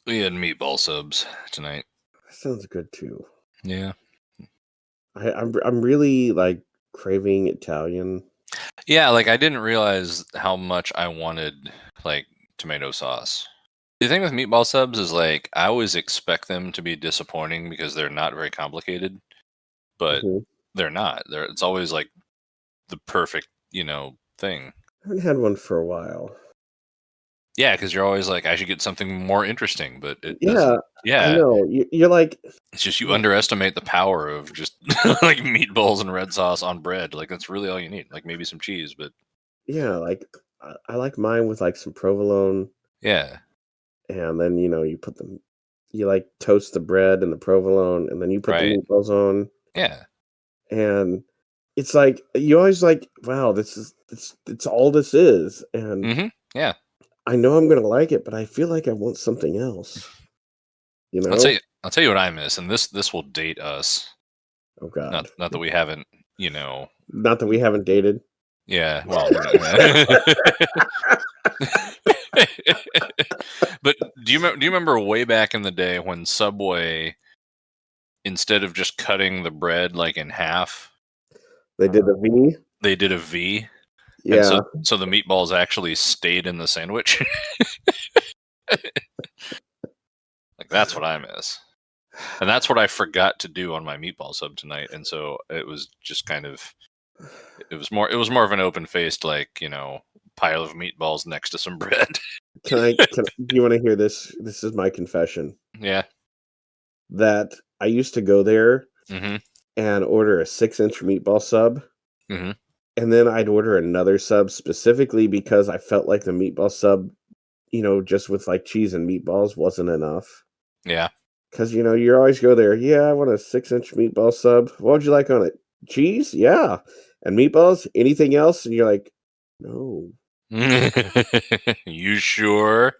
We had meatball subs tonight. That sounds good too. Yeah. I'm really like craving Italian. Yeah, like I didn't realize how much I wanted like tomato sauce. The thing with meatball subs is like I always expect them to be disappointing because they're not very complicated, but Mhm. they're not. It's always like the perfect, thing. I haven't had one for a while. Yeah, because you're always like, I should get something more interesting, but it Yeah, doesn't. I Yeah, know. You're like, it's just you underestimate the power of just like meatballs and red sauce on bread. Like that's really all you need. Like maybe some cheese, but yeah, like I like mine with like some provolone, yeah, and then you like toast the bread and the provolone, and then you put the right. meatballs on, Yeah. and it's like you always like, wow, it's all this is, and Yeah. I know I'm gonna like it, but I feel like I want something else. You I'll tell know? you. I'll tell you what I miss, and this will date us. Oh Not God. not that we haven't, you know. Not that we haven't dated. Yeah. Well. Yeah. But do you remember way back in the day when Subway, instead of just cutting the bread like in half, They did the V. they did a V, and Yeah. so the meatballs actually stayed in the sandwich. Like that's what I miss. And that's what I forgot to do on my meatball sub tonight. And so it was just kind of it was more of an open faced, like, pile of meatballs next to some bread. Do you want to hear this? This is my confession Yeah. that I used to go there Mm-hmm. and order a 6-inch meatball sub, Mm-hmm. and then I'd order another sub specifically because I felt like the meatball sub, just with like cheese and meatballs wasn't enough. Yeah. Because, you always go there, yeah, I want a 6-inch meatball sub. What would you like on it? Cheese? Yeah. And meatballs? Anything else? And you're like, no. You sure?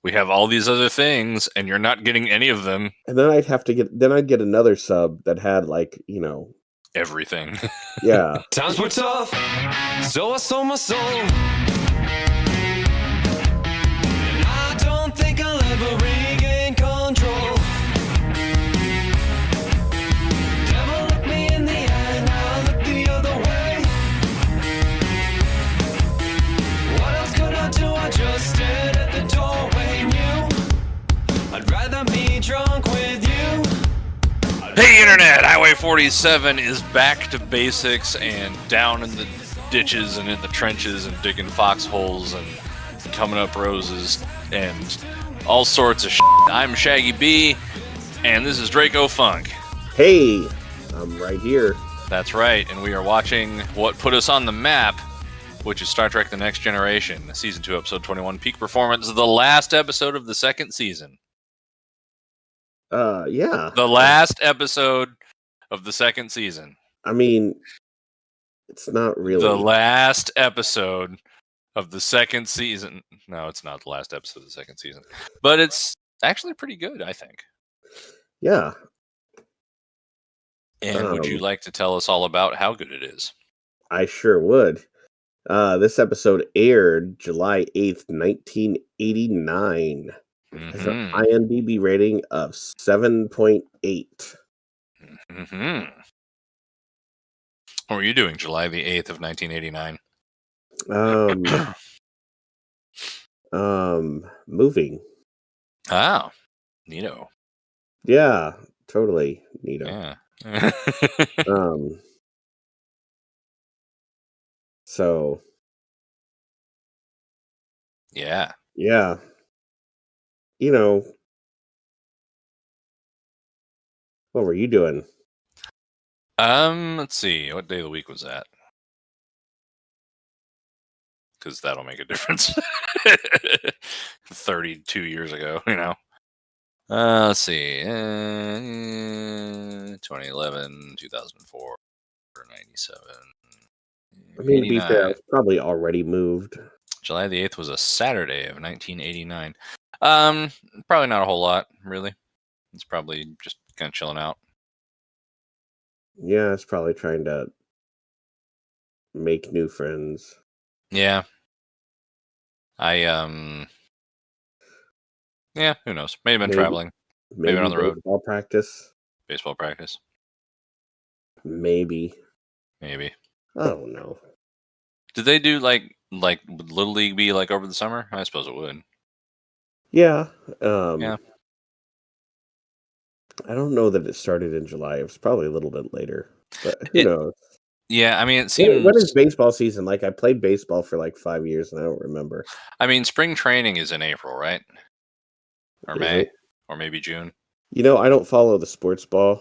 We have all these other things and you're not getting any of them. And then I'd get another sub that had like, Everything. yeah. Times were tough, so I sold my soul. And I don't think I'll ever regain control. Devil looked me in the eye, and I looked the other way. What else could I do? I just stared at the doorway, knew I'd rather be drunk with you. Hey Internet, Highway 47 is back to basics and down in the ditches and in the trenches and digging foxholes and coming up roses and all sorts of shit. I'm Shaggy B, and this is Draco Funk. Hey, I'm right here. That's right, and we are watching what put us on the map, which is Star Trek The Next Generation, Season 2, Episode 21, Peak Performance, the last episode of the second season. Yeah. The last episode of the second season. I mean, it's not really. The last episode of the second season. No, it's not the last episode of the second season. But it's actually pretty good, I think. Yeah. And would you like to tell us all about how good it is? I sure would. This episode aired July 8th, 1989. Has an IMDb rating of 7.8. What were you doing July the 8th of 1989? Moving. Oh, neato. Yeah, totally neato. Yeah. So. Yeah. Yeah. What were you doing? Let's see. What day of the week was that? Because that'll make a difference. 32 years ago, let's see. 2011, 2004, 97. I mean, to be fair, I 89. was probably already moved. July the 8th was a Saturday of 1989. Probably not a whole lot, really. It's probably just kind of chilling out. Yeah, it's probably trying to make new friends. Yeah. Yeah, who knows? Maybe been Maybe. traveling. Maybe on the road. Baseball practice. Baseball practice. Maybe. Maybe. I don't know. Did they do would Little League be like over the summer? I suppose it would. Yeah. Yeah. I don't know that it started in July. It was probably a little bit later, but who knows? Yeah, I mean, it seems. What is baseball season like? I played baseball for like 5 years, and I don't remember. I mean, spring training is in April, right? Or Is May, it? or maybe June. I don't follow the sports ball.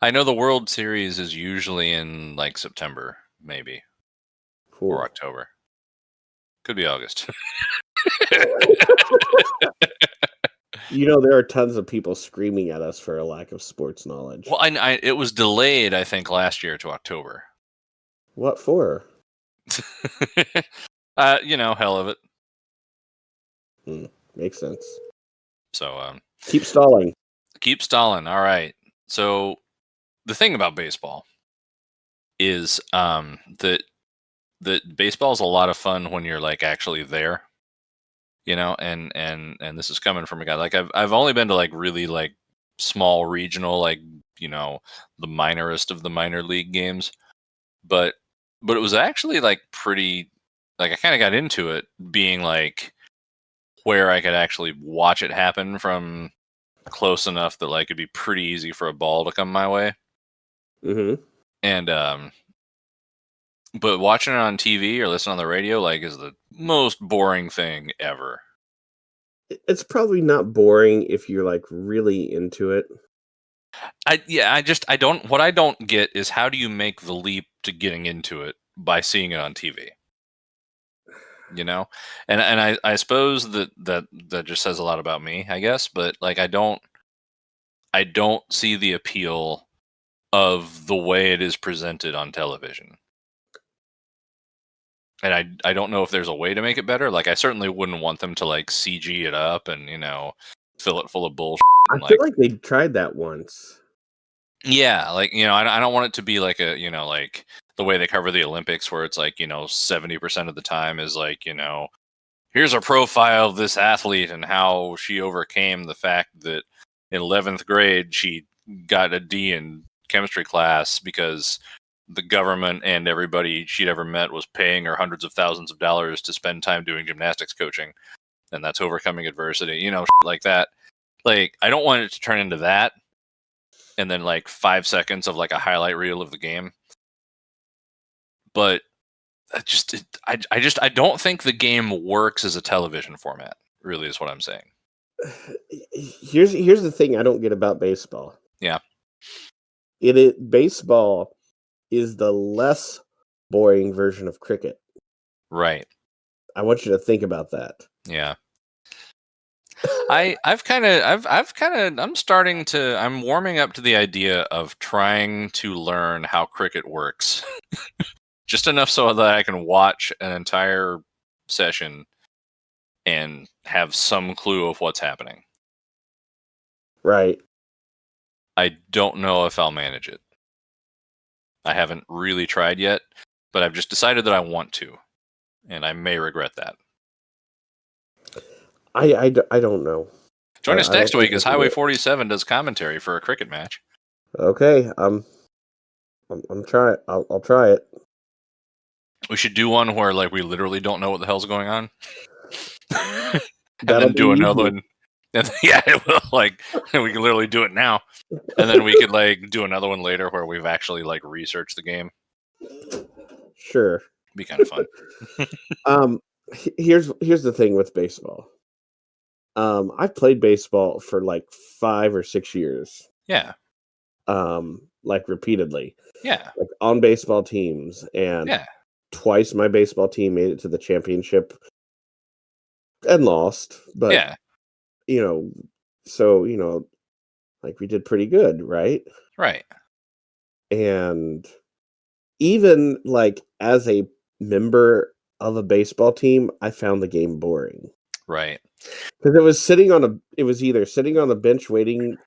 I know the World Series is usually in like September, maybe, or Cool. October. Could be August. There are tons of people screaming at us for a lack of sports knowledge. Well, it was delayed, I think, last year to October. What for? Hell of it. Makes sense. So, keep stalling. Keep stalling. All right. So, the thing about baseball is that baseball is a lot of fun when you're like actually there. And this is coming from a guy like I've only been to like really like small regional the minorest of the minor league games, but it was actually like pretty like I kind of got into it being like where I could actually watch it happen from close enough that like it'd be pretty easy for a ball to come my way. Mm-hmm. And but watching it on TV or listening on the radio like is the most boring thing ever. It's probably not boring if you're like really into it. What I don't get is how do you make the leap to getting into it by seeing it on TV? And I suppose that just says a lot about me, I guess, but like I don't see the appeal of the way it is presented on television. And I don't know if there's a way to make it better. Like I certainly wouldn't want them to like CG it up and fill it full of bullshit. I feel like they tried that once. Yeah, I don't want it to be like like the way they cover the Olympics, where it's like 70% of the time is like here's a profile of this athlete and how she overcame the fact that in 11th grade she got a D in chemistry class because the government and everybody she'd ever met was paying her hundreds of thousands of dollars to spend time doing gymnastics coaching, and that's overcoming adversity, like that. Like I don't want it to turn into that. And then like 5 seconds of like a highlight reel of the game. But I don't think the game works as a television format, really is what I'm saying. Here's the thing I don't get about baseball. Yeah. Baseball is the less boring version of cricket. Right. I want you to think about that. Yeah. I'm warming up to the idea of trying to learn how cricket works. Just enough so that I can watch an entire session and have some clue of what's happening. Right. I don't know if I'll manage it. I haven't really tried yet, but I've just decided that I want to, and I may regret that. I don't know. Join us next week as Highway 47 does commentary for a cricket match. Okay, I'm trying. I'll try it. We should do one where like we literally don't know what the hell's going on, and That'll then do be another easy. one. And, yeah, it will. Like we can literally do it now, and then we could like do another one later where we've actually like researched the game. Sure, be kind of fun. Here's the thing with baseball. I've played baseball for like 5 or 6 years. Yeah. Like repeatedly. Yeah. Like on baseball teams, and twice my baseball team made it to the championship and lost. But yeah, so like we did pretty good, right? Right. And even like as a member of a baseball team, I found the game boring. Right. Because it was either sitting on the bench waiting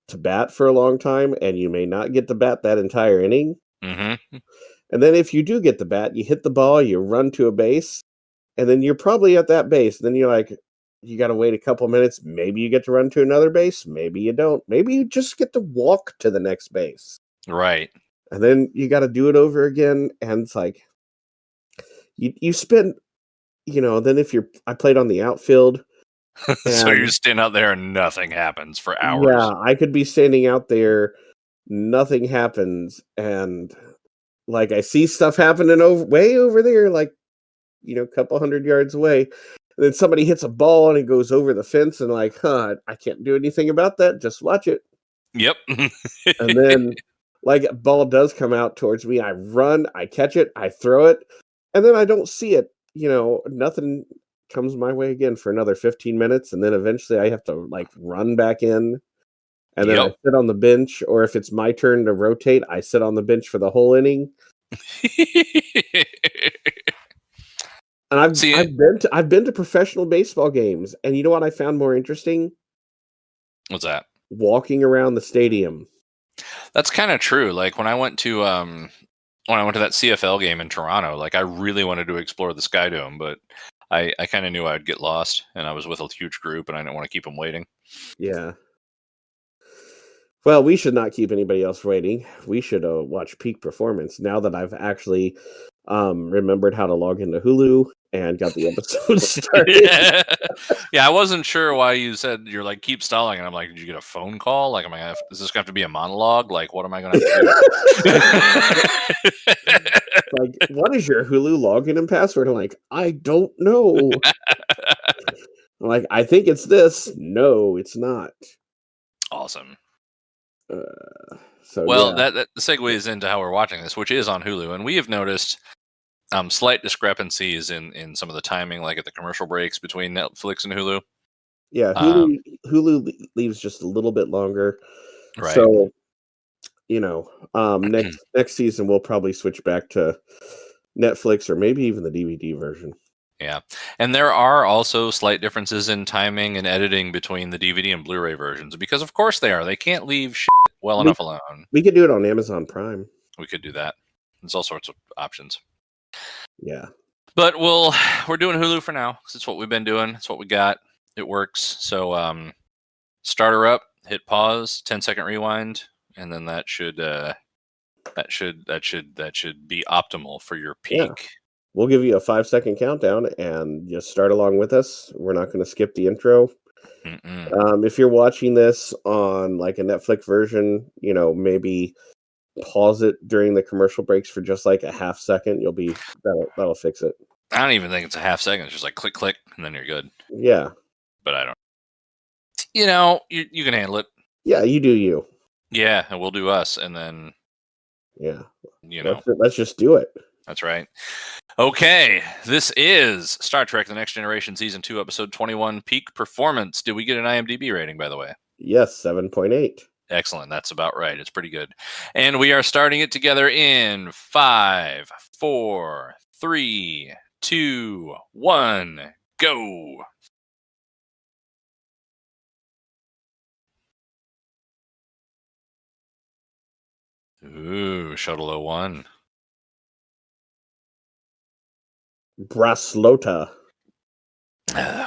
to bat for a long time, and you may not get to bat that entire inning. Mm-hmm. And then if you do get the bat, you hit the ball, you run to a base, and then you're probably at that base. And then you're like, you got to wait a couple minutes. Maybe you get to run to another base. Maybe you don't. Maybe you just get to walk to the next base. Right. And then you got to do it over again. And it's like, you spend, then I played on the outfield. So you're And standing out there and nothing happens for yeah, hours. I could be standing out there, nothing happens. And like, I see stuff happening way over there, like, a couple 100 yards away. And then somebody hits a ball and it goes over the fence, and like, I can't do anything about that. Just watch it. Yep. And then, like, a ball does come out towards me. I run, I catch it, I throw it, and then I don't see it. Nothing comes my way again for another 15 minutes. And then eventually I have to, like, run back in. And then I Yep. sit on the bench, or if it's my turn to rotate, I sit on the bench for the whole inning. And See, I've been to professional baseball games, and you know what I found more interesting? what's that? Walking around the stadium. That's kind of true. Like when I went to that CFL game in Toronto, like I really wanted to explore the Sky Dome, but I kind of knew I would get lost, and I was with a huge group, and I didn't want to keep them waiting. Yeah. Well, we should not keep anybody else waiting. We should watch peak performance now that I've actually remembered how to log into Hulu and got the episode started. Yeah. Yeah, I wasn't sure why you said you're like keep stalling, and I'm like, did you get a phone call? Like, is this going to have to be a monologue? Like, what am I going to have to do? Like, what is your Hulu login and password? I'm like, I don't know. I'm like, I think it's this. No, it's not. Awesome. So Well, yeah. that segues into how we're watching this, which is on Hulu, and we have noticed slight discrepancies in some of the timing, like at the commercial breaks between Netflix and Hulu. Yeah, Um, Hulu leaves just a little bit longer. right. So, next season we'll probably switch back to Netflix, or maybe even the DVD version. Yeah. And there are also slight differences in timing and editing between the DVD and Blu-ray versions, because of course they are. They can't leave shit well enough alone. We could do it on Amazon Prime. We could do that. There's all sorts of options. Yeah. But we're doing Hulu for now, 'cause it's what we've been doing. It's what we got. It works. So start her up, hit pause, 10-second rewind, and then that should be optimal for your Yeah. peak. We'll give you a 5-second countdown and just start along with us. We're not going to skip the intro. If you're watching this on like a Netflix version, maybe pause it during the commercial breaks for just like a half second. That'll fix it. I don't even think it's a half second. It's just like click, click, and then you're good. Yeah. But I don't. You can handle it. Yeah, you do you. Yeah, and we'll do us, and then Yeah. you know Let's just do it. that's right. Okay, this is Star Trek: The Next Generation, Season 2, Episode 21, Peak Performance. Did we get an IMDb rating, by the way? Yes, 7.8. Excellent. That's about right. It's pretty good. And we are starting it together in 5, 4, 3, 2, 1, go. Ooh, Shuttle 01. Braslota.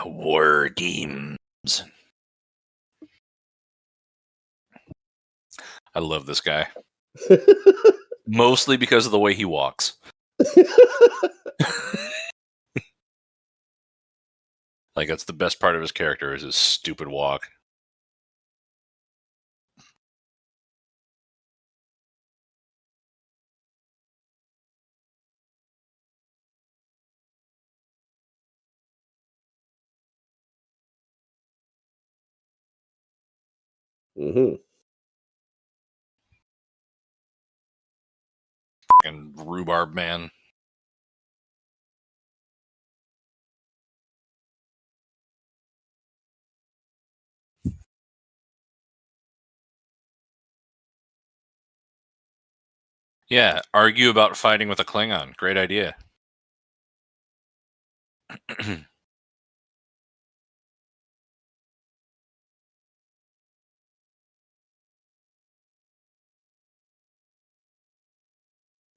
War Games. I love this guy. Mostly because of the way he walks. Like, that's the best part of his character, is his stupid walk. Mm-hmm. Fucking rhubarb man. Yeah, argue about fighting with a Klingon. Great idea.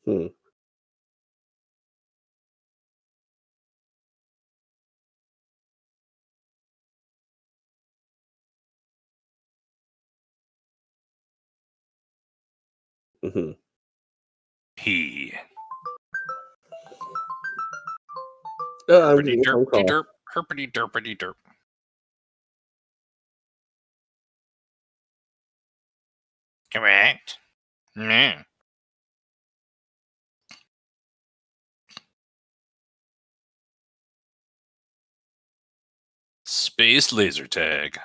Hmm. Mm-hmm. He. I'm Herpity getting a phone derpity call. derp. Herpity derpity derp. Correct. No. Space laser tag.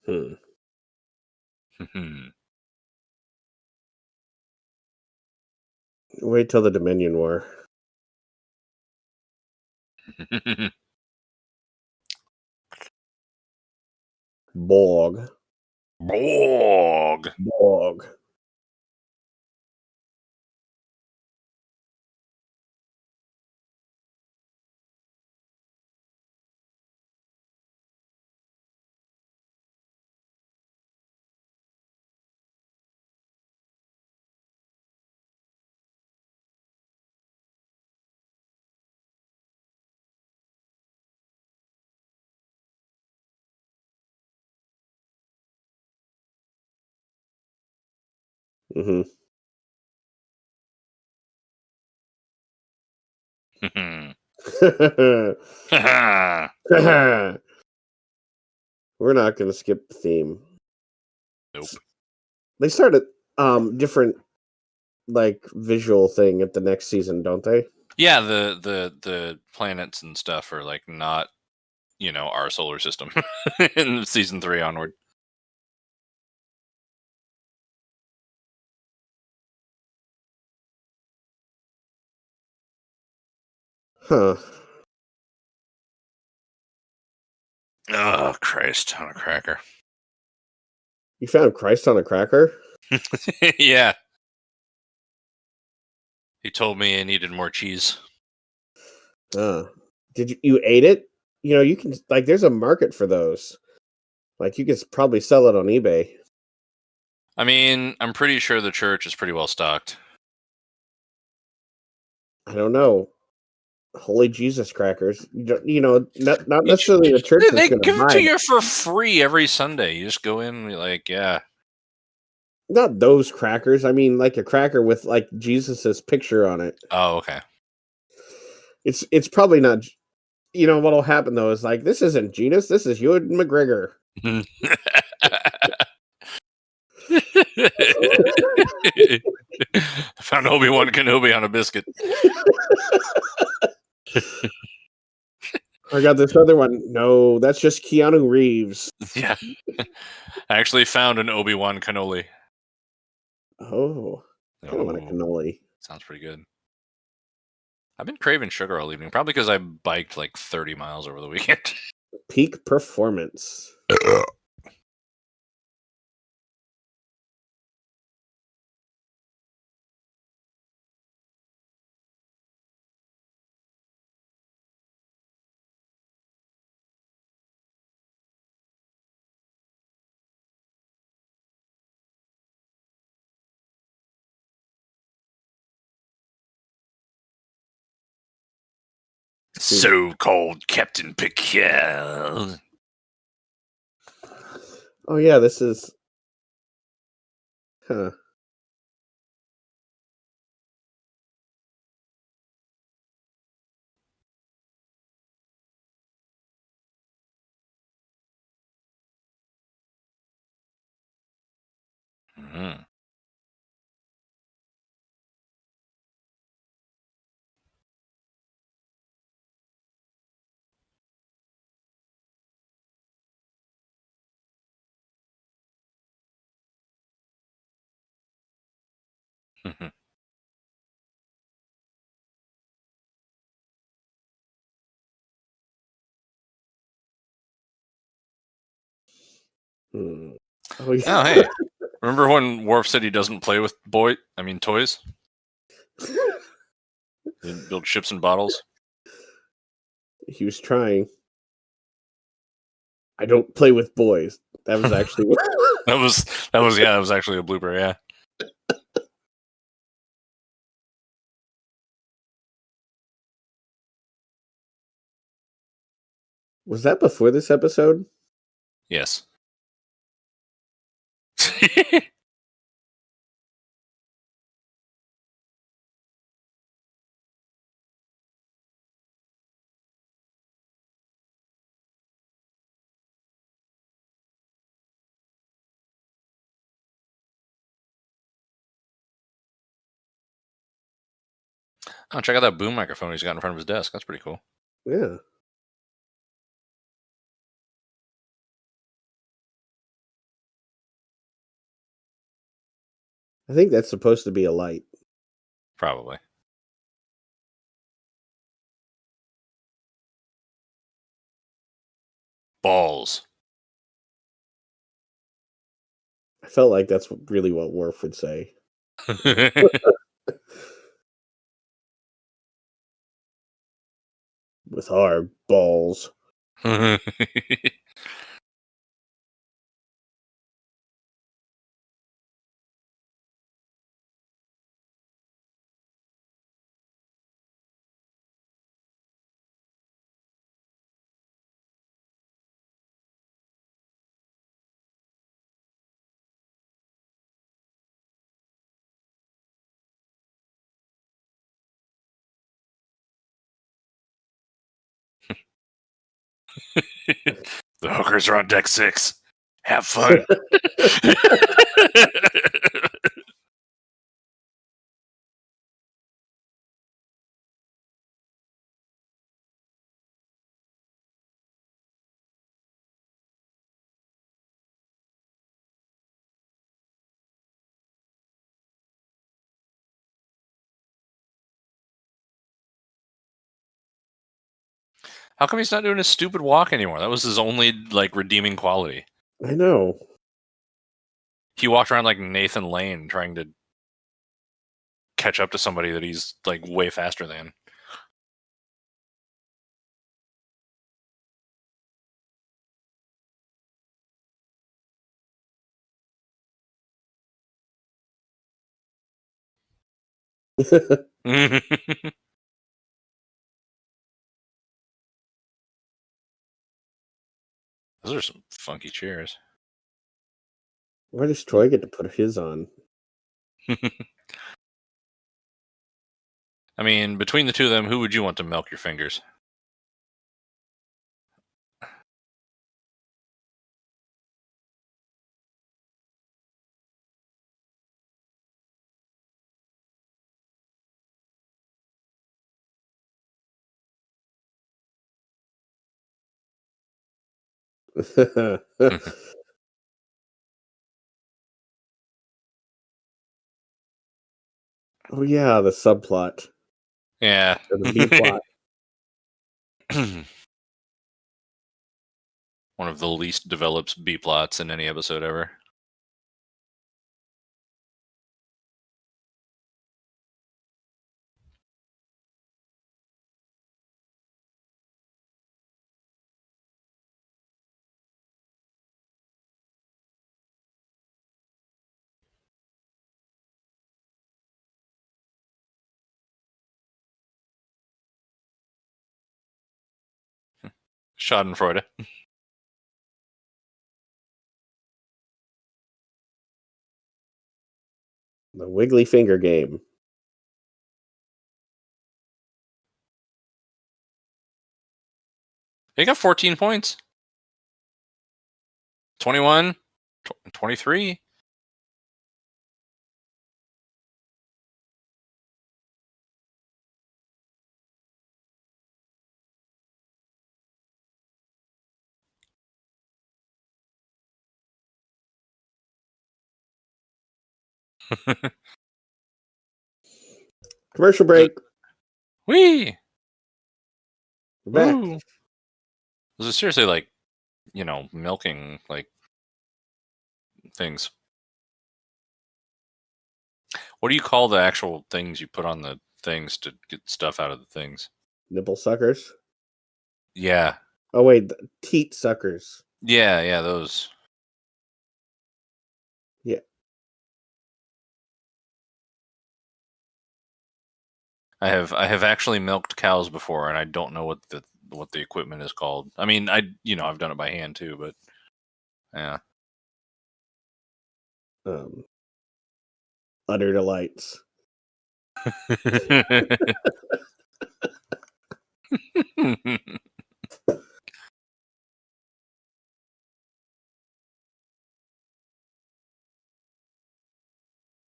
Hmm. Wait till the Dominion War. Borg. Borg. Borg. Mm-hmm. We're not going to skip the theme. Nope. They started different like visual thing at the next season, don't they? Yeah, the planets and stuff are like not, our solar system in season 3 onward. Huh. Oh, Christ on a cracker. You found Christ on a cracker? Yeah. He told me I needed more cheese. Did you ate it? You can like there's a market for those. Like you could probably sell it on eBay. I mean, I'm pretty sure the church is pretty well stocked. I don't know. Holy Jesus crackers. Not necessarily the church is They going to give it buy to it. you for free every Sunday. You just go in and you're like, yeah. Not those crackers. I mean like a cracker with like Jesus's picture on it. Oh, okay. It's probably not. What'll happen though is like this isn't Genus, this is Ewan McGregor. I found Obi-Wan Kenobi on a biscuit. I got this other one. No, that's just Keanu Reeves. Yeah. I actually found an Obi-Wan cannoli. Oh, kind of want a cannoli. Sounds pretty good. I've been craving sugar all evening, probably because I biked like 30 miles over the weekend. Peak performance. So-called Captain Picard. Oh yeah, this is. Huh. Mm-hmm. Hmm. Oh yeah. Oh, hey. Remember when Worf said he doesn't play with toys? He build ships and bottles? He was trying. I don't play with boys. That was actually that was actually a blooper. Yeah. Was that before this episode? Yes. Oh, check out that boom microphone he's got in front of his desk. That's pretty cool. Yeah. I think that's supposed to be a light. Probably. Balls. I felt like that's really what Worf would say. With our balls. The hookers are on deck 6. Have fun. How come he's not doing his stupid walk anymore? That was his only redeeming quality. I know. He walked around like Nathan Lane trying to catch up to somebody that he's way faster than. Those are some funky chairs. Why does Troy get to put his on? I mean, between the two of them, who would you want to milk your fingers? Oh yeah, the subplot. Yeah. Or the B plot. One of the least developed B plots in any episode ever. Schadenfreude. The Wiggly Finger Game. He got 14 points. 21, 23. Commercial break. Whee! We're back. Woo. Was it seriously milking things? What do you call the actual things you put on the things to get stuff out of the things? Nipple suckers. Yeah. Oh wait, teat suckers. Yeah, those. Yeah. I have actually milked cows before, and I don't know what the equipment is called. I mean, I've done it by hand too, but yeah. Utter delights.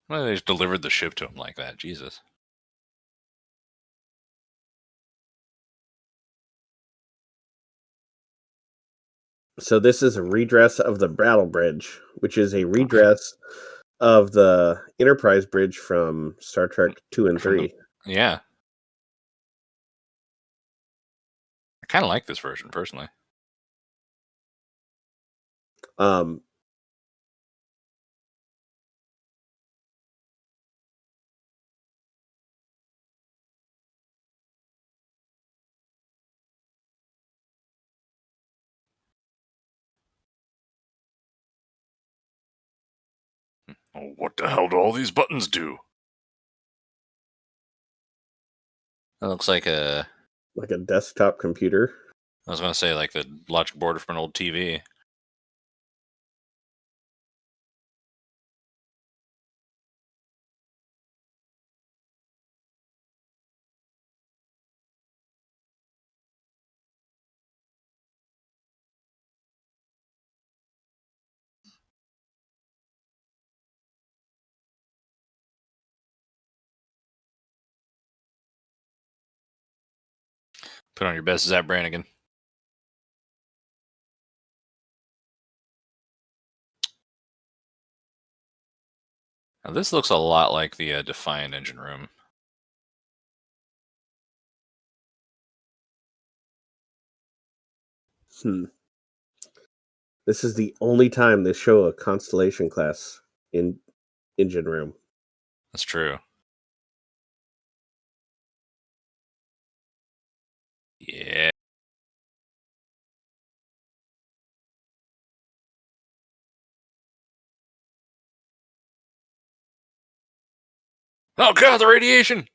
Well, they just delivered the ship to him like that. Jesus. So this is a redress of the Battle Bridge, which is a redress of the Enterprise bridge from Star Trek 2 and 3. Yeah. I kind of like this version personally. Um, Oh, what the hell do all these buttons do? That looks like a. like a desktop computer. I was gonna say like the logic board from an old TV. Put on your best Zap Brannigan. Now this looks a lot like the Defiant engine room. This is the only time they show a Constellation class in engine room. That's true. Yeah. Oh god, the radiation!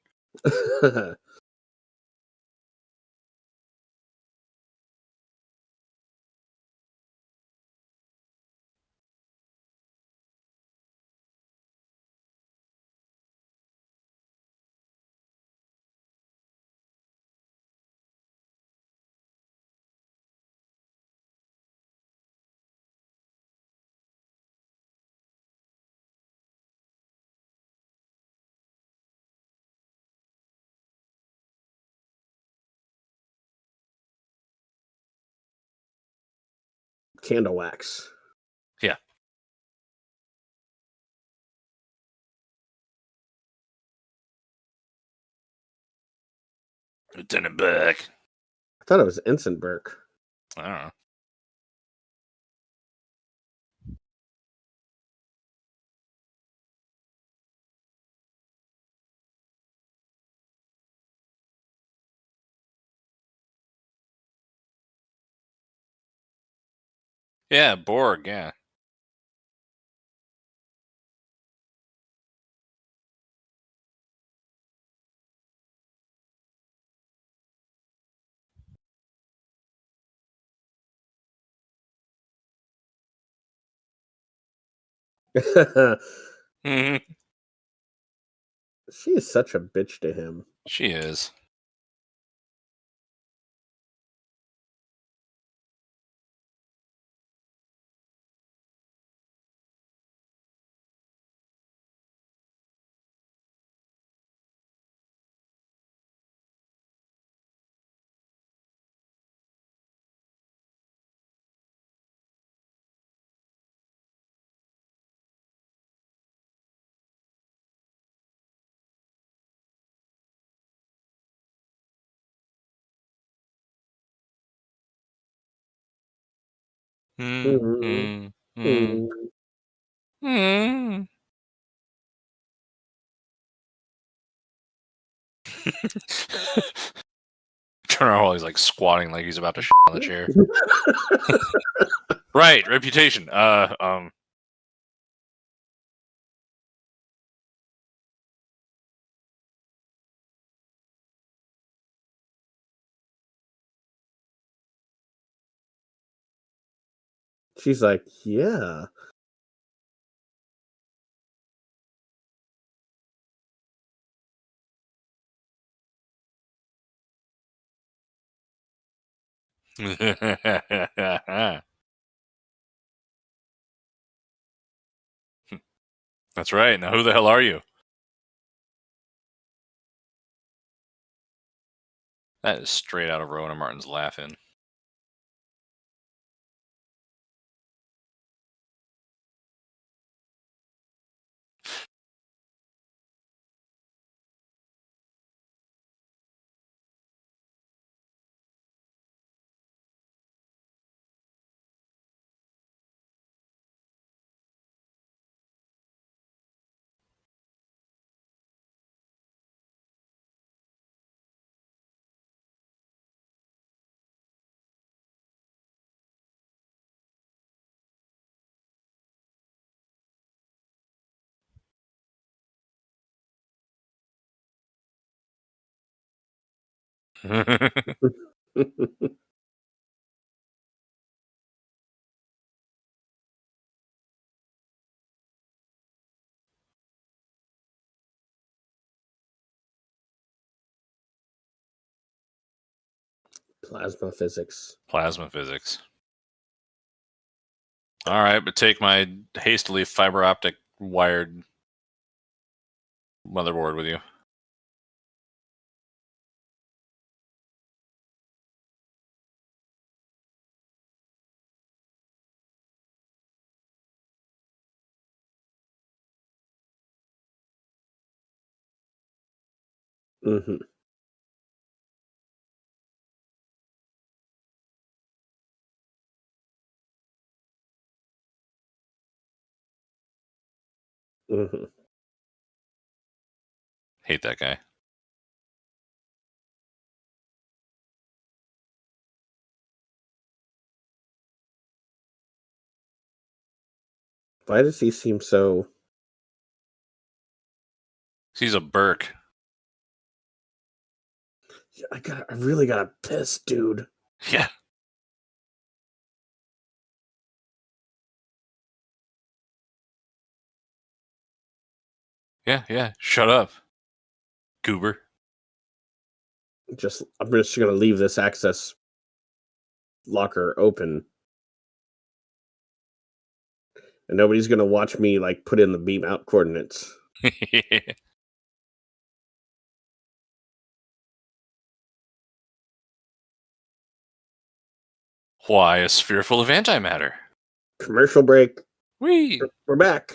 Candle wax. Yeah. Lieutenant Beck. I thought it was Ensign Burke. I don't know. Yeah, Borg, yeah. Hmm. She is such a bitch to him. She is. Mm-hmm. turn around while he's like squatting, like he's about to shit on the chair. Right, reputation. She's like, yeah. That's right. Now, who the hell are you? That is straight out of Rowan and Martin's Laugh-In. Plasma physics. Plasma physics. All right, but take my hastily fiber optic wired motherboard with you. Mm-hmm. Mm-hmm. Hate that guy. Why does he seem so... He's a Burke. I really gotta piss, dude. Yeah. Yeah. Shut up, goober. I'm just gonna leave this access locker open. And nobody's gonna watch me like put in the beam out coordinates. Why a sphere full of antimatter? Commercial break. Whee! We're back.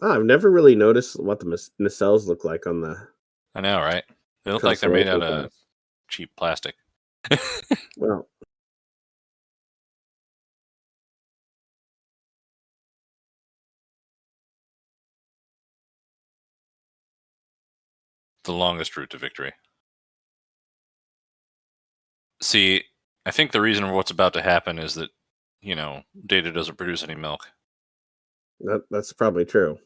Oh, I've never really noticed what the nacelles look like on the... I know, right? They look like they're made out of cheap plastic. Well, The longest route to victory. See, I think the reason for what's about to happen is that, Data doesn't produce any milk. that's probably true.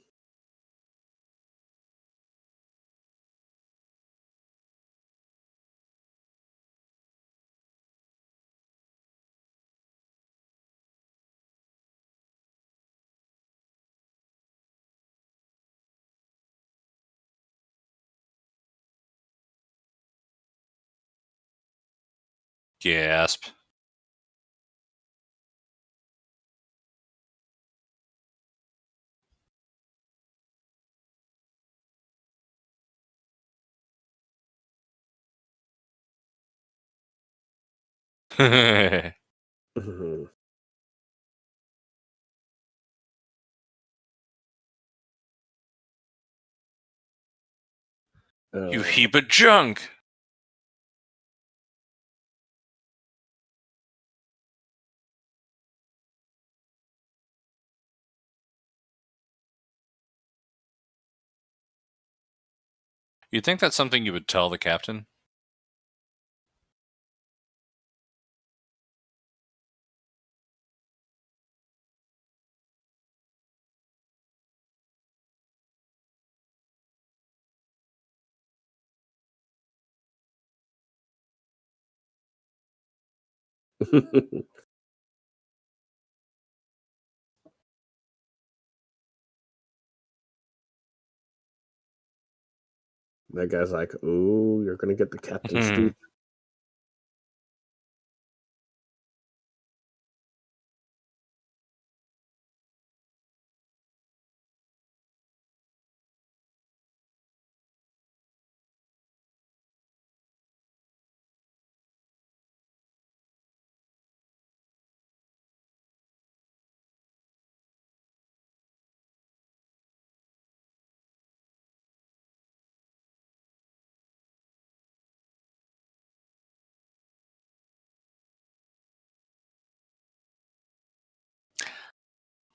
Gasp. Mhm. You heap of junk! You'd think that's something you would tell the captain? That guy's like, "Ooh, you're gonna get the captain's Hmm. speech."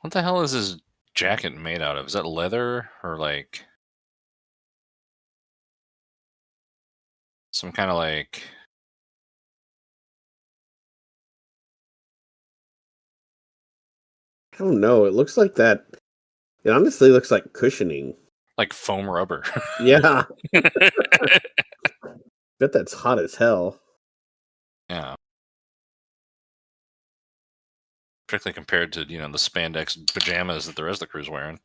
What the hell is his jacket made out of? Is that leather or like some kind of like? I don't know. It looks like that. It honestly looks like cushioning. Like foam rubber. Yeah, bet that's hot as hell. Yeah. Particularly compared to, the spandex pajamas that the rest of the crew's wearing.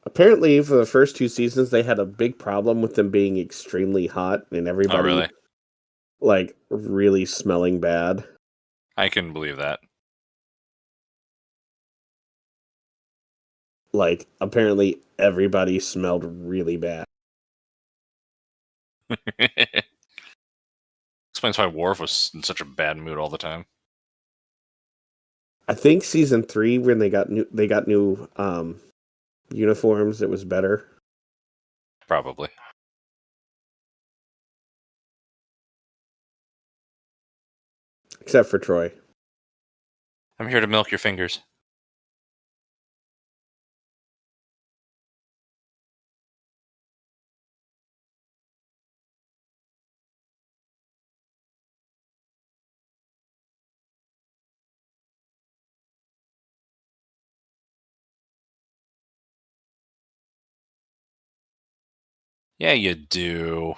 Apparently, for the first 2 seasons, they had a big problem with them being extremely hot and Oh, everybody really? like really smelling bad. I couldn't believe that. Like, apparently, everybody smelled really bad. Explains why Worf was in such a bad mood all the time. I think season 3, when they got new uniforms, it was better. Probably. Except for Troy. I'm here to milk your fingers. Yeah, you do.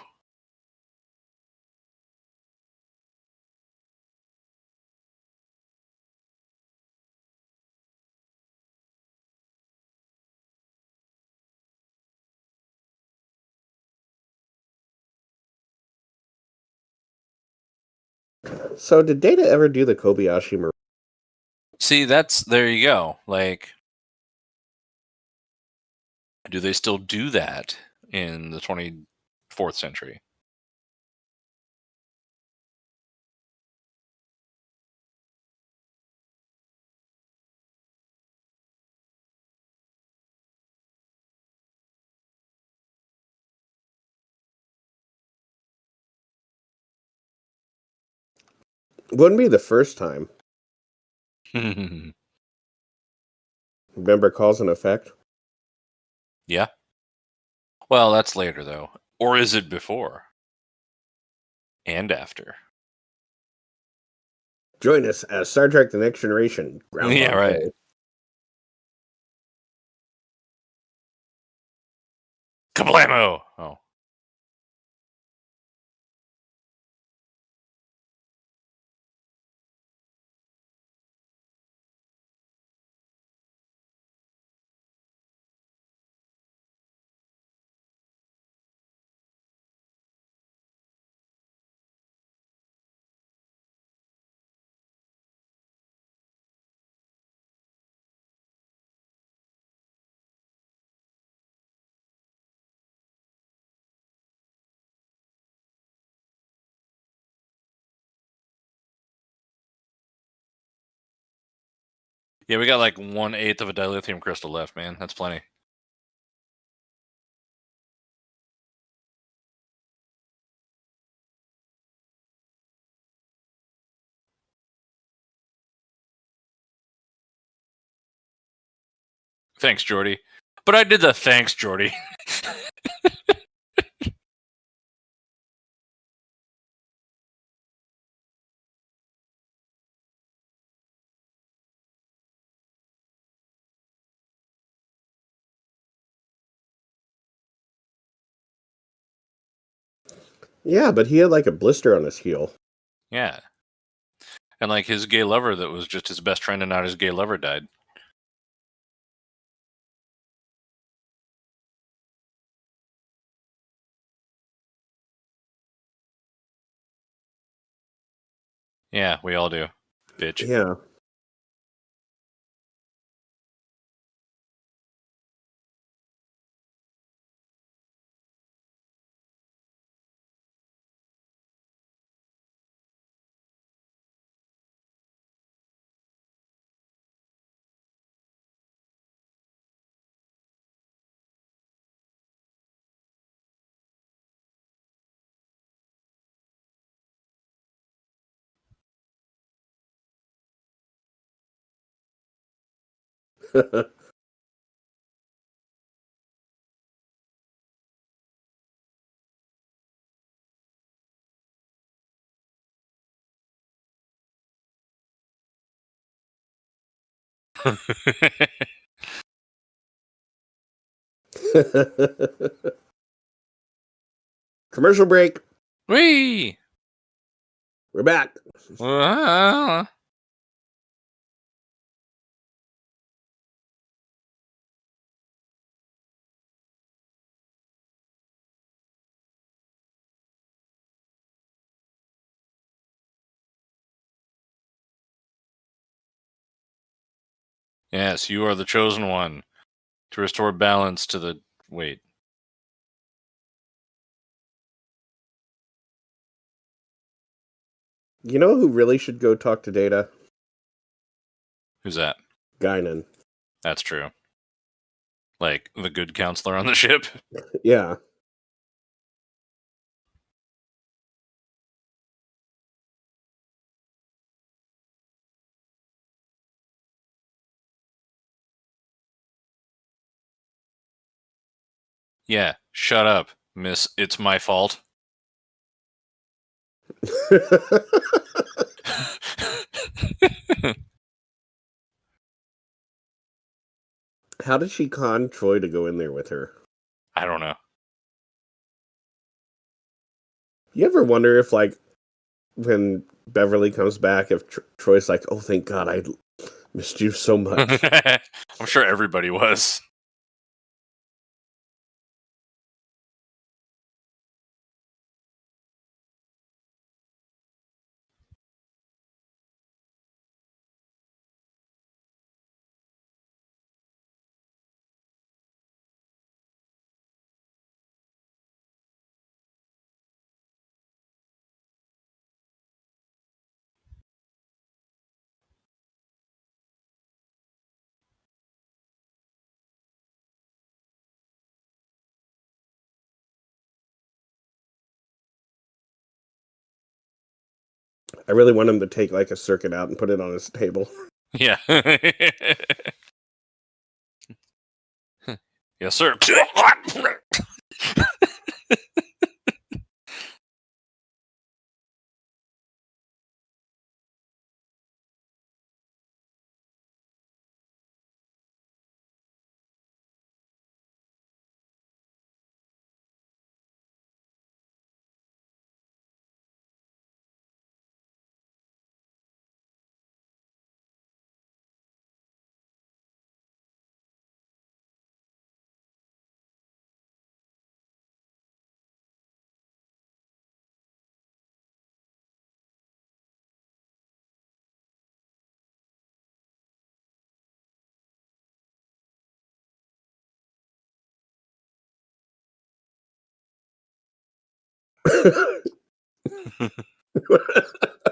So, did Data ever do the Kobayashi Maru? See, there you go. Like, do they still do that in the 24th century? Wouldn't be the first time. Remember Cause and Effect? Yeah. Well, that's later, though. Or is it before? And after? Join us as Star Trek The Next Generation Yeah, Groundhog right. Day. Kablamo! Oh. Yeah, we got like 1/8 of a dilithium crystal left, man. That's plenty. Thanks, Jordy. But I did the thanks, Jordy. Yeah, but he had like a blister on his heel. Yeah. And like his gay lover that was just his best friend and not his gay lover died. Yeah, we all do. Bitch. Yeah. Commercial break. Whee! We're back. Yes, you are the chosen one to restore balance to the... Wait. You know who really should go talk to Data? Who's that? Guinan. That's true. Like, the good counselor on the ship? Yeah. Yeah, shut up, miss. It's my fault. How did she con Troy to go in there with her? I don't know. You ever wonder if, like, when Beverly comes back, if Troy's like, "Oh, thank God, I missed you so much." I'm sure everybody was. I really want him to take like a circuit out and put it on his table. Yeah. Yes, sir.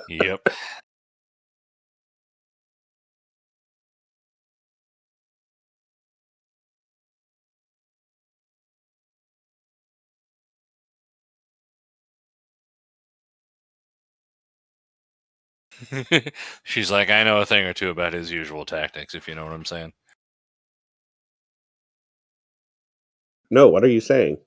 Yep. She's like, I know a thing or two about his usual tactics, if you know what I'm saying. No, what are you saying?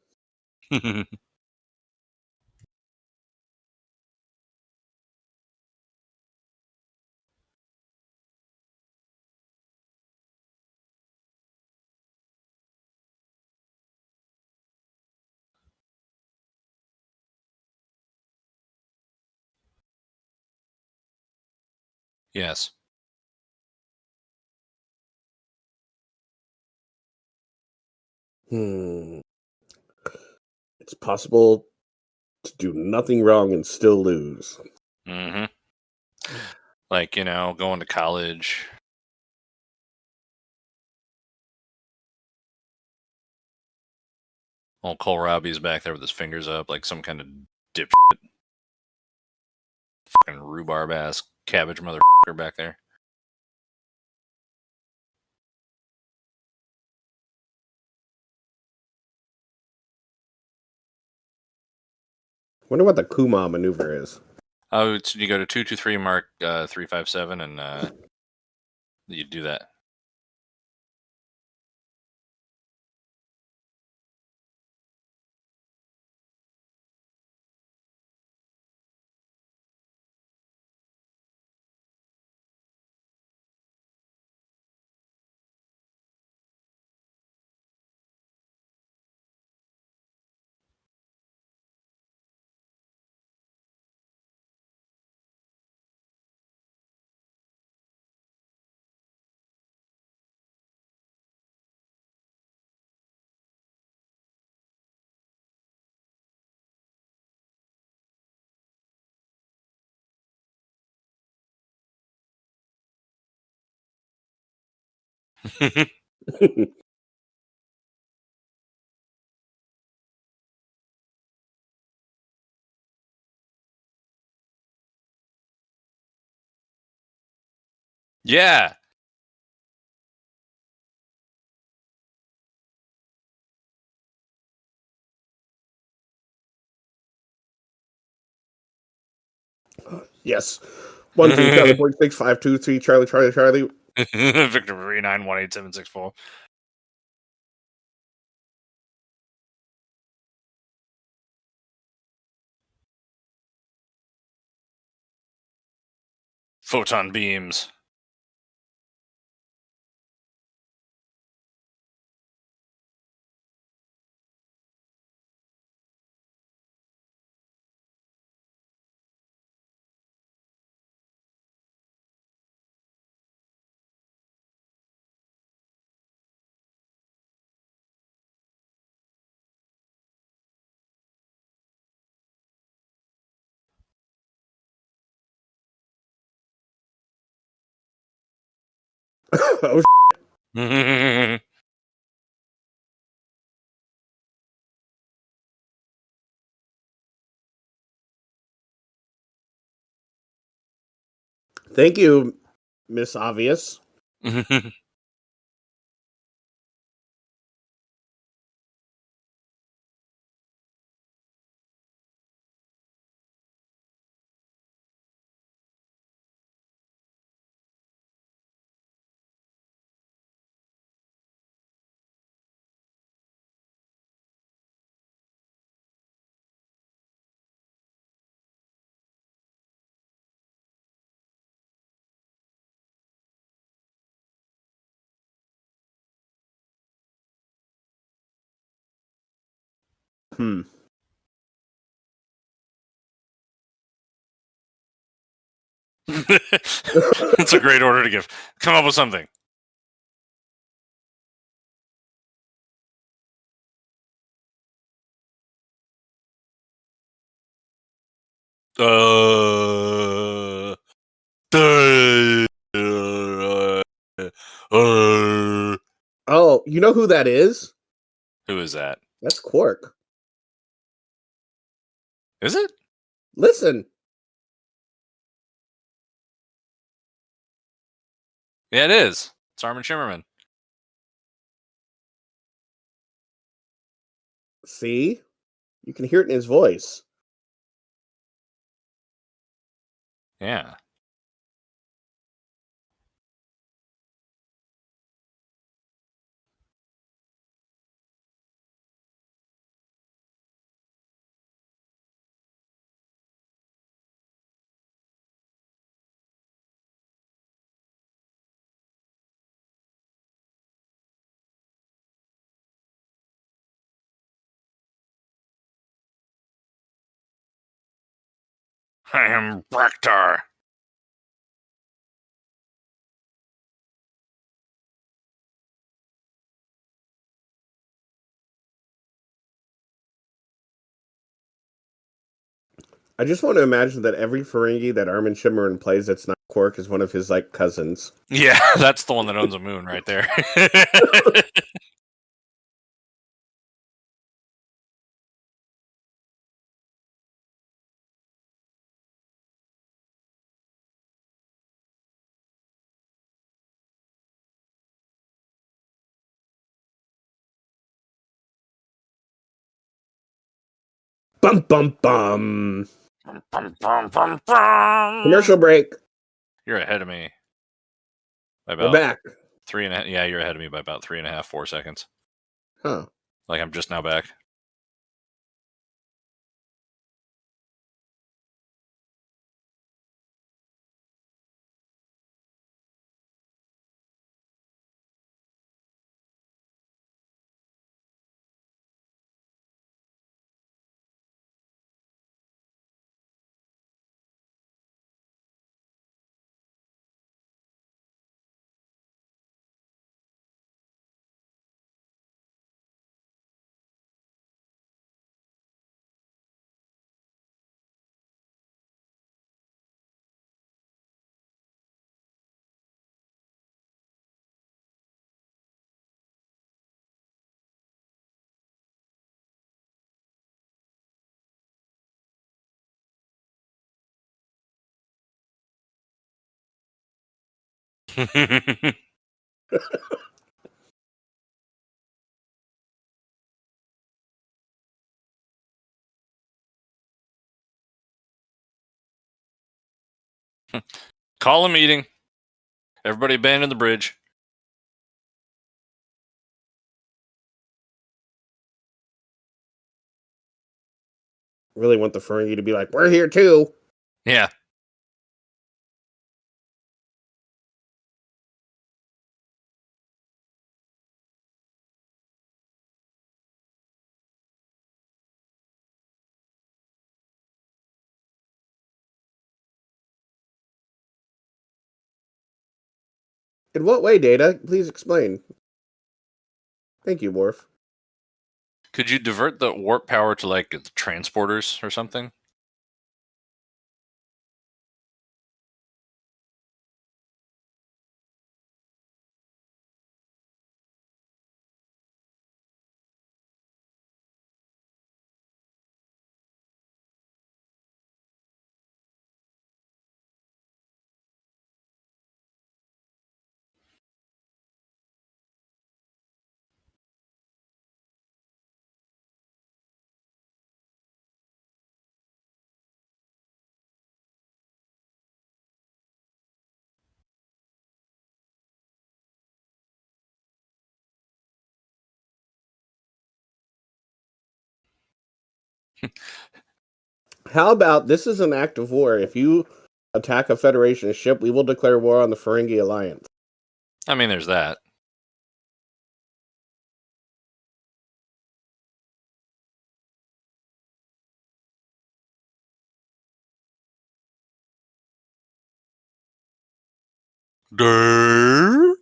Yes. It's possible to do nothing wrong and still lose. Mm-hmm. Like, going to college. Old Kohlrabi's back there with his fingers up like some kind of dipshit. Fucking rhubarb ass cabbage motherfucker back there. Wonder what the Kuma maneuver is. Oh, so you go to 223 Mark 357 and you do that. Yeah. Yes. 13 Charlie 46 523 Charlie Charlie Charlie. Victor 391874. Photon beams. Oh, thank you, Miss Obvious. That's a great order to give. Come up with something. Uh, Oh, you know who that is? Who is that? That's Quark. Is it? Listen. Yeah, it is. It's Armin Shimmerman. See? You can hear it in his voice. Yeah. I am Braktar. I just want to imagine that every Ferengi that Armin Shimmerin plays that's not Quark is one of his like cousins. Yeah, that's the one that owns a moon right there. Bum bum bum. Bum, bum, bum, bum. Commercial break. You're ahead of me by We're about back. 3.5. Yeah, you're ahead of me by about 3.5, 4 seconds. Huh. Like I'm just now back. Call a meeting. Everybody abandon the bridge. Really want the Ferengi to be like, we're here too. Yeah. In what way, Data? Please explain. Thank you, Worf. Could you divert the warp power to like transporters or something? How about this is an act of war? If you attack a Federation ship, we will declare war on the Ferengi Alliance. I mean, there's that. Durr.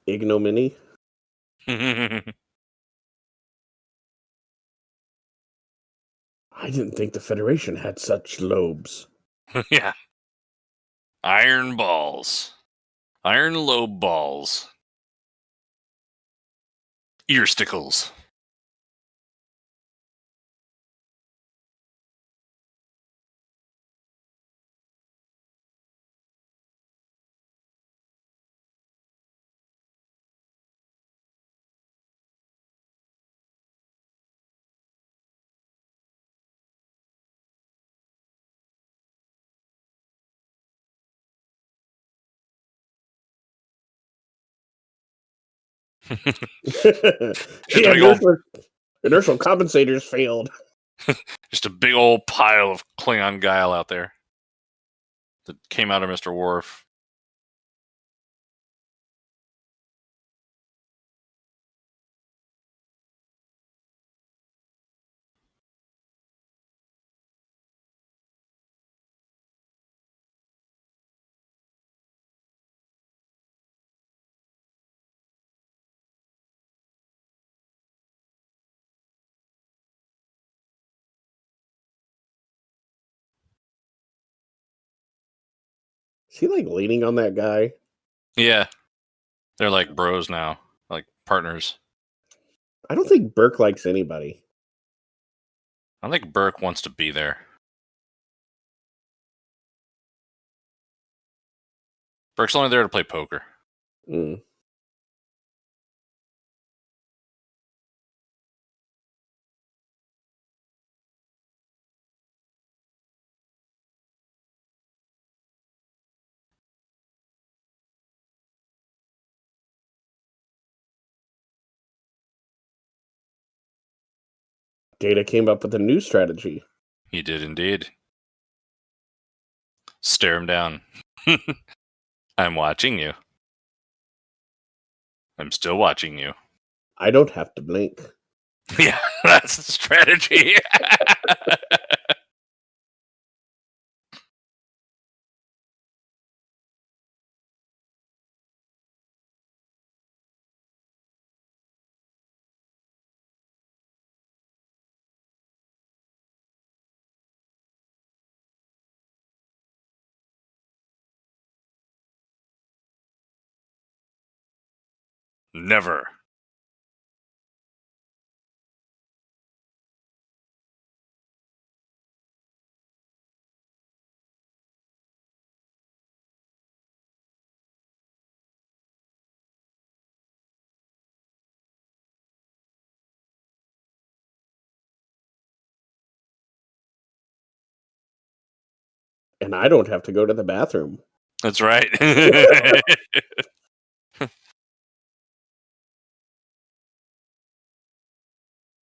Ignominy. I didn't think the Federation had such lobes. Yeah. Iron balls. Iron lobe balls. Ear stickles. Just a big old, Inertial compensators failed. just a big old pile of Klingon guile out there that came out of Mr. Worf. Is he like leaning on that guy? Yeah. They're like bros now, like partners. I don't think Burke likes anybody. I think Burke wants to be there. Burke's only there to play poker. Mm. Data came up with a new strategy. He did indeed. Stare him down. I'm watching you. I'm still watching you. I don't have to blink. Yeah, that's the strategy. Never. And I don't have to go to the bathroom. That's right.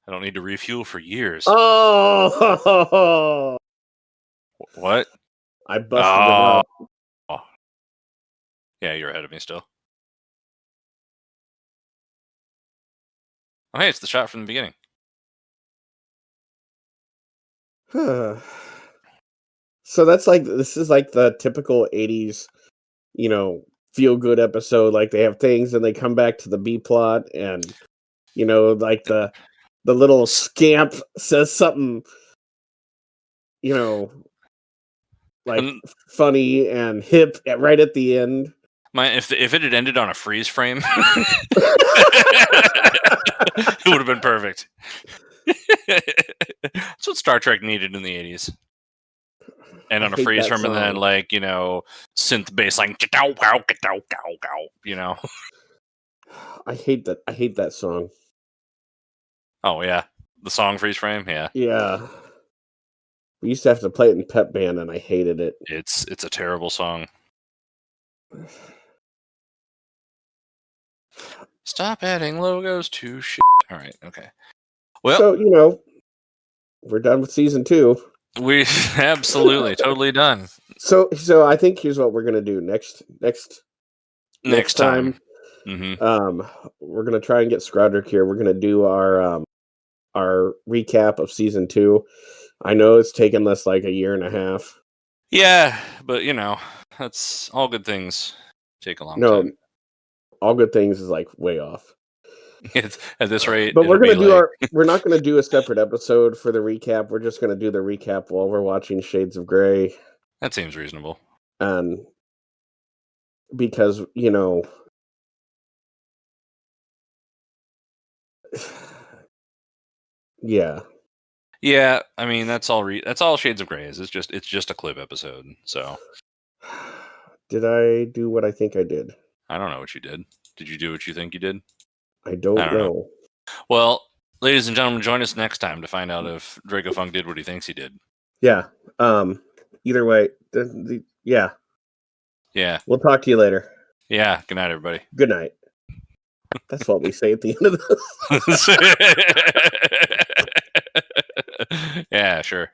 I don't need to refuel for years. Oh! What? I busted it up. Oh. Yeah, you're ahead of me still. Oh, hey, it's the shot from the beginning. So that's like, this is like the typical 80s, you know, feel good episode. Like they have things and they come back to the B plot, and you know, like the little scamp says something, you know, like And funny and hip right at the end. if it had ended on a freeze frame, it would have been perfect. That's what Star Trek needed in the 80s. And I on a hate freeze that frame, and then song. like, you know, synth bass, like, you know. I hate that song. Oh yeah, the song freeze frame. Yeah, Yeah. We used to have to play it in Pep Band, and I hated it. it's a terrible song. Stop adding logos to shit. All right, okay. Well, So, you know, we're done with season 2. we absolutely totally done. So I think here's what we're gonna do next time. Mm-hmm. We're gonna try and get Scrodrick here. We're gonna do our recap of season 2. I know it's taken us like a year and a half. Yeah, but you know, that's all good things take a long No, time. all good things is like way off. At this rate, But we're it'll gonna be do like, we're not gonna do a separate episode for the recap. We're just gonna do the recap while we're watching Shades of Grey. that seems reasonable. And because, you know, yeah. Yeah, I mean that's all. That's all Shades of Grey is. It's just a clip episode. So Did I do what I think I did? I don't know what you did. Did you do what you think you did? I don't know. Well, ladies and gentlemen, join us next time to find out if Draco Funk did what he thinks he did. Yeah. Either way, yeah. Yeah. We'll talk to you later. Yeah. Good night, everybody. Good night. That's what we say at the end of this. Yeah, sure.